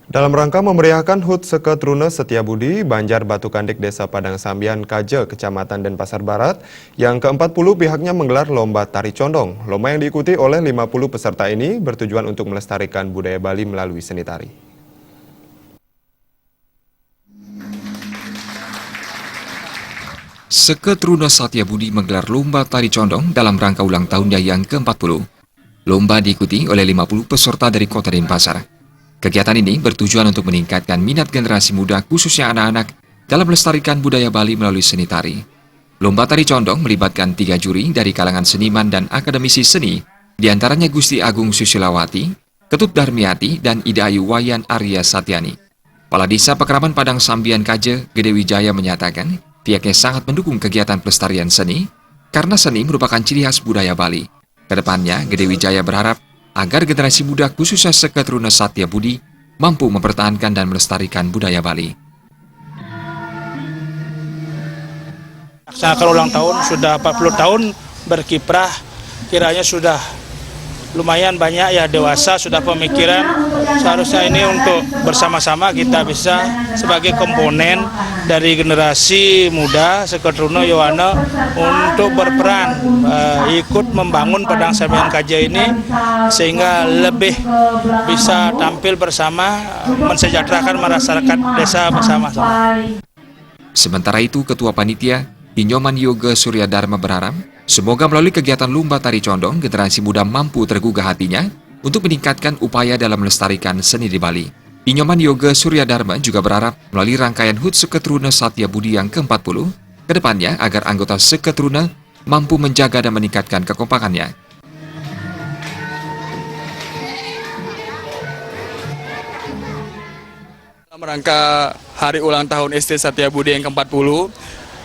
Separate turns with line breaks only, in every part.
Dalam rangka memeriahkan HUT Seketruna Setiabudi, Banjar Batu Kandik Desa Padang Sambian Kaje, Kecamatan Denpasar Barat, yang ke-40 pihaknya menggelar lomba tari condong. Lomba yang diikuti oleh 50 peserta ini bertujuan untuk melestarikan budaya Bali melalui seni tari.
Seketruna Setiabudi menggelar lomba tari condong dalam rangka ulang tahunnya yang ke-40. Lomba diikuti oleh 50 peserta dari kota Denpasar. Kegiatan ini bertujuan untuk meningkatkan minat generasi muda khususnya anak-anak dalam melestarikan budaya Bali melalui seni tari. Lomba tari condong melibatkan 3 juri dari kalangan seniman dan akademisi seni, diantaranya Gusti Agung Susilawati, Ketut Darmiati, dan Ida Ayu Wayan Arya Satyani. Kepala Desa Pekraman Padang Sambian Kaje, Gede Wijaya menyatakan pihaknya sangat mendukung kegiatan pelestarian seni karena seni merupakan ciri khas budaya Bali. Kedepannya, Gede Wijaya berharap agar generasi muda khususnya Seketruna Setiabudi mampu mempertahankan dan melestarikan budaya Bali.
Laksanakan ulang tahun sudah 40 tahun berkiprah, kiranya sudah lumayan banyak ya dewasa, sudah pemikiran. Seharusnya ini untuk bersama-sama kita bisa sebagai komponen dari generasi muda Seketruna Yowana untuk berperan ikut membangun Padang Sambian Kaje ini sehingga lebih bisa tampil bersama mensejahterakan masyarakat desa bersama-sama.
Sementara itu, Ketua Panitia Pinyoman Yoga Surya Dharma berharap semoga melalui kegiatan lomba tari condong, generasi muda mampu tergugah hatinya untuk meningkatkan upaya dalam melestarikan seni di Bali. Pinyoman Yoga Surya Dharma juga berharap melalui rangkaian HUT Seketruna Setiabudi yang ke-40, kedepannya agar anggota Seketruna mampu menjaga dan meningkatkan kekompakannya.
Dalam rangka hari ulang tahun SD Setiabudi yang ke-40,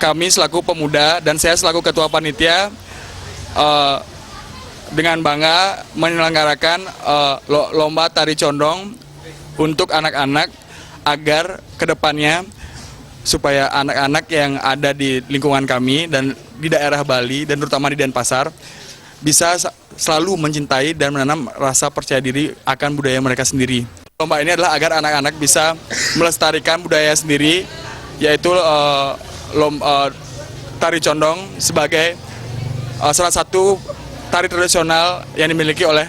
kami selaku pemuda dan saya selaku ketua panitia dengan bangga menyelenggarakan lomba tari condong untuk anak-anak agar kedepannya supaya anak-anak yang ada di lingkungan kami dan di daerah Bali dan terutama di Denpasar bisa selalu mencintai dan menanam rasa percaya diri akan budaya mereka sendiri. Lomba ini adalah agar anak-anak bisa melestarikan budaya sendiri, yaitu tari condong sebagai salah satu tari tradisional yang dimiliki oleh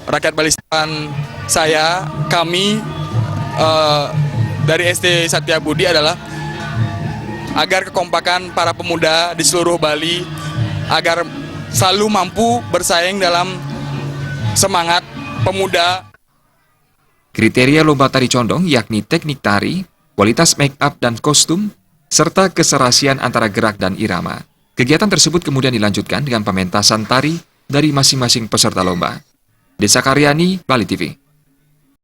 rakyat Bali. Kami dari SD Setiabudi adalah agar kekompakan para pemuda di seluruh Bali agar selalu mampu bersaing dalam semangat pemuda.
Kriteria lomba tari condong yakni teknik tari, kualitas make up dan kostum, serta keserasian antara gerak dan irama. Kegiatan tersebut kemudian dilanjutkan dengan pementasan tari dari masing-masing peserta lomba. Desa Karyani, Bali TV.